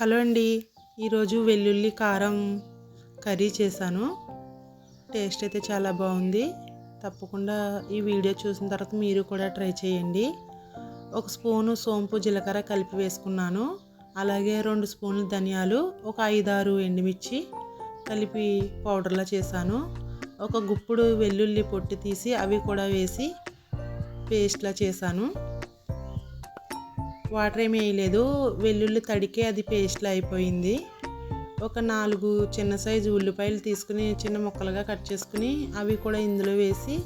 Hello అండి. ఈరోజు వెల్లుల్లి కారం కర్రీ చేశాను. టేస్ట్ అయితే చాలా బాగుంది. తప్పకుండా ఈ వీడియో చూసిన తర్వాత మీరు కూడా ట్రై చేయండి. ఒక స్పూను సోంపు జీలకర్ర కలిపి వేసుకున్నాను. అలాగే 2 స్పూన్లు ధనియాలు, ఒక 5-6 ఎండుమిర్చి కలిపి పౌడర్లా చేశాను. ఒక గుప్పుడు వెల్లుల్లి పొట్టు తీసి అవి కూడా వేసి పేస్ట్లా చేశాను. వాటర్ ఏమీ వేయలేదు, వెల్లుల్లి తడికే అది పేస్ట్లా అయిపోయింది. ఒక 4 చిన్న సైజు ఉల్లిపాయలు తీసుకుని చిన్న ముక్కలుగా కట్ చేసుకుని అవి కూడా ఇందులో వేసి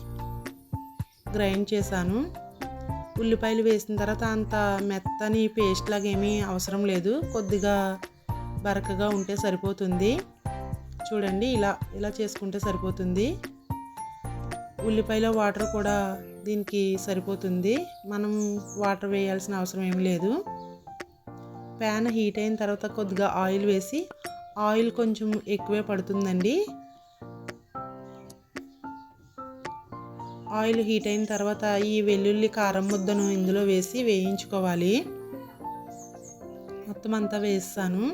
గ్రైండ్ చేశాను. ఉల్లిపాయలు వేసిన తర్వాత అంత మెత్తని పేస్ట్ లాగా ఏమీ అవసరం లేదు, కొద్దిగా బరకగా ఉంటే సరిపోతుంది. చూడండి, ఇలా చేసుకుంటే సరిపోతుంది. ఉల్లిపాయలో వాటర్ కూడా దీనికి సరిపోతుంది, మనం వాటర్ వేయాల్సిన అవసరం ఏమి లేదు. ప్యాన్ హీట్ అయిన తర్వాత కొద్దిగా ఆయిల్ వేసి, ఆయిల్ కొంచెం ఎక్కువే పడుతుందండి. ఆయిల్ హీట్ అయిన తర్వాత ఈ వెల్లుల్లి కారం ముద్దను ఇందులో వేసి వేయించుకోవాలి. మొత్తం అంతా వేస్తాను.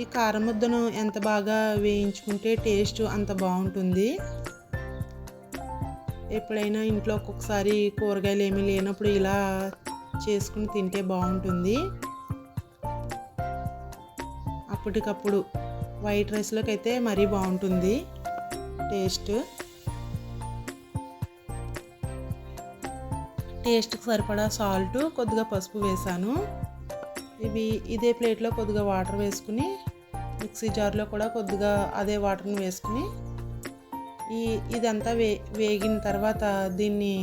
ఈ కారం ముద్దను ఎంత బాగా వేయించుకుంటే టేస్ట్ అంత బాగుంటుంది. ఎప్పుడైనా ఇంట్లో ఒక్కొక్కసారి కూరగాయలు ఏమీ లేనప్పుడు ఇలా చేసుకుని తింటే బాగుంటుంది. అప్పటికప్పుడు వైట్ రైస్లోకి అయితే మరీ బాగుంటుంది టేస్ట్కి సరిపడా సాల్ట్, కొద్దిగా పసుపు వేసాను. ఇదే ప్లేట్లో కొద్దిగా వాటర్ వేసుకుని మిక్సీ జార్లో కూడా కొద్దిగా అదే వాటర్ని వేసుకుని ఇదంతా వేగిన తర్వాత దీన్ని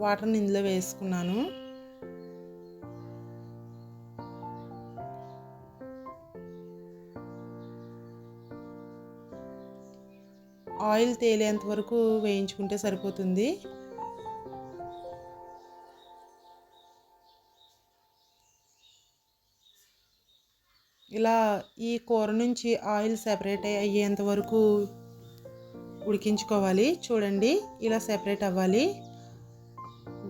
వాటర్ని ఇందులో వేసుకున్నాను. ఆయిల్ తేలేంత వరకు వేయించుకుంటే సరిపోతుంది. ఇలా ఈ కూర నుంచి ఆయిల్ సెపరేట్ అయ్యేంత వరకు ఉడికించుకోవాలి. చూడండి, ఇలా సెపరేట్ అవ్వాలి.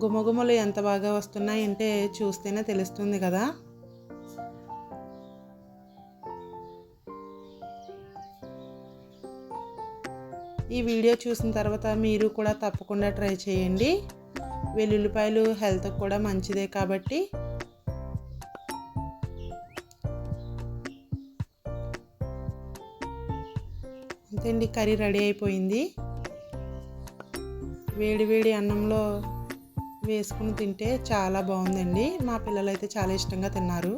గుమగుమలు ఎంత బాగా వస్తున్నాయంటే చూస్తేనే తెలుస్తుంది కదా. ఈ వీడియో చూసిన తర్వాత మీరు కూడా తప్పకుండా ట్రై చేయండి. వెల్లుల్లిపాయలు హెల్త్కి కూడా మంచిదే కాబట్టి. అంతేండి, కర్రీ రెడీ అయిపోయింది. వేడి వేడి అన్నంలో వేసుకుని తింటే చాలా బాగుందండి. మా పిల్లలు అయితే చాలా ఇష్టంగా తిన్నారు.